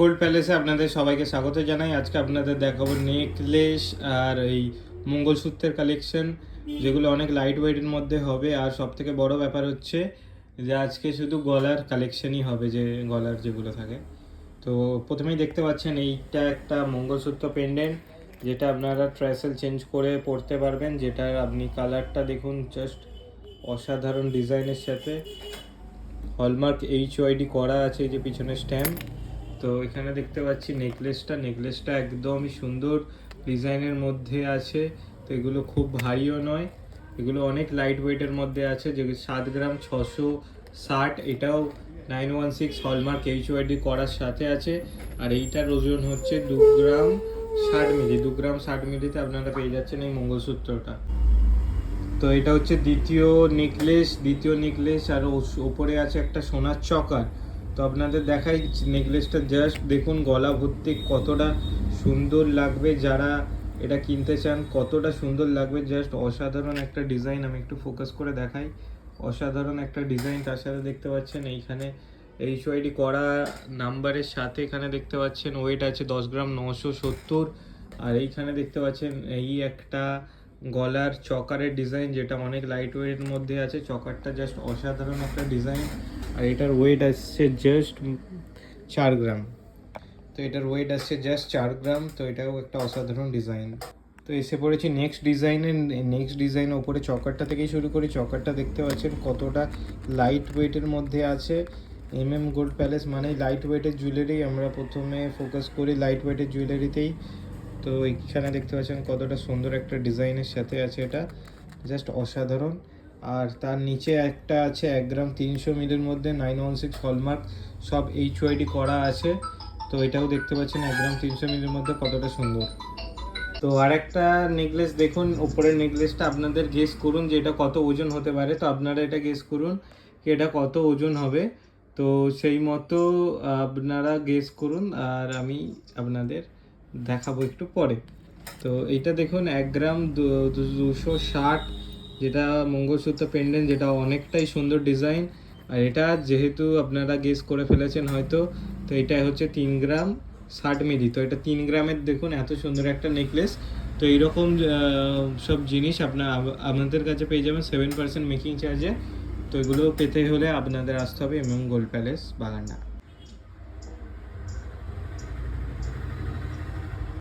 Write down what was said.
Gold প্যালেসে আপনাদের সবাইকে স্বাগত জানাই। আজকে আপনাদের দেখাবো নেকলেস আর এই মঙ্গলসূত্রের কালেকশন, যেগুলো অনেক লাইট ওয়েটের মধ্যে হবে। আর সব থেকে বড় ব্যাপার হচ্ছে যে আজকে শুধু গলার কালেকশনই হবে, যে গলার যেগুলো থাকে। তো প্রথমেই দেখতে পাচ্ছেন এইটা একটা মঙ্গলসূত্র পেন্ডেন্ট, যেটা আপনারা ট্রেসেল চেঞ্জ করে পরতে পারবেন। যেটার আপনি কালারটা দেখুন, জাস্ট অসাধারণ ডিজাইনের সাথে হলমার্ক HYD করা আছে, এই যে পিছনে স্ট্যাম্প। তো এখানে দেখতে পাচ্ছি নেকলেসটা একদমই সুন্দর ডিজাইনের মধ্যে আছে। তো এগুলো খুব ভারীও নয়, এগুলো অনেক লাইট ওয়েটের মধ্যে আছে। যেগুলো 7 গ্রাম 660, এটাও 916 হলমার্ক HYD করার সাথে আছে। আর এইটার ওজন হচ্ছে 2 গ্রাম 60 মিলি। 2 গ্রাম 60 মিলিতে আপনারা পেয়ে যাচ্ছেন এই মঙ্গলসূত্রটা। তো এটা হচ্ছে দ্বিতীয় নেকলেস আর ওপরে আছে একটা সোনার চকার। তো আপনাদের দেখাই নেকলেসটা, জাস্ট দেখুন গলা ভর্তি কতটা সুন্দর লাগবে। যারা এটা কিনতে চান কতটা সুন্দর লাগবে, জাস্ট অসাধারণ একটা ডিজাইন। আমি একটু ফোকাস করে দেখাই, অসাধারণ একটা ডিজাইন। তার সাথে দেখতে পাচ্ছেন এইখানে HYD করা নাম্বারের সাথে এখানে দেখতে পাচ্ছেন ওয়েট আছে 10 গ্রাম 970। আর এইখানে দেখতে পাচ্ছেন এই একটা গলার চকারের ডিজাইন, যেটা অনেক লাইট ওয়েটের মধ্যে আছে। চকারটা জাস্ট অসাধারণ একটা ডিজাইন। আর এটার ওয়েট আসছে জাস্ট 4 গ্রাম। তো এটার ওয়েট আসছে জাস্ট 4 গ্রাম। তো এটাও একটা অসাধারণ ডিজাইন। তো এসে পড়েছি নেক্সট ডিজাইনের ওপরে চকারটা থেকেই শুরু করি। চকারটা দেখতে পাচ্ছেন কতটা লাইট ওয়েটের মধ্যে আছে। গোল্ড প্যালেস মানেই লাইট ওয়েটের জুয়েলারি। আমরা প্রথমে ফোকাস করি লাইট ওয়েটের জুয়েলারিতেই। তো এইখানে দেখতে পাচ্ছেন কতটা সুন্দর একটা ডিজাইনের সাথে আছে, এটা জাস্ট অসাধারণ। আর তার নিচে একটা আছে 1 গ্রাম 300 মিলির মধ্যে 916 হলমার্ক সব HYD করা আছে। তো এটাও দেখতে পাচ্ছেন 1 গ্রাম 300 মিলির মধ্যে কতটা সুন্দর। তো আর একটা নেকলেস দেখুন, উপরের নেকলেসটা আপনাদের গেস করুন যে এটা কত ওজন হতে পারে। তো আপনারা এটা গেস করুন যে এটা কত ওজন হবে। তো সেই মতো আপনারা গেস করুন, আর আমি আপনাদের দেখাবো একটু পরে। তো এইটা দেখুন 1 গ্রাম 260, যেটা মঙ্গলসূত্র পেন্ডেন্ট, যেটা অনেকটাই সুন্দর ডিজাইন। আর এটা যেহেতু আপনারা গেস করে ফেলেছেন হয়তো, তো এটা হচ্ছে 3 গ্রাম 60 মিলি। তো এটা 3 গ্রামের দেখুন এত সুন্দর একটা নেকলেস। তো এইরকম সব জিনিস আপনাদের কাছে পেয়ে যাবেন 7% মেকিং চার্জে। তো এগুলো পেতে হলে আপনাদের আসতে হবে গোল্ড প্যালেস বাগানডা।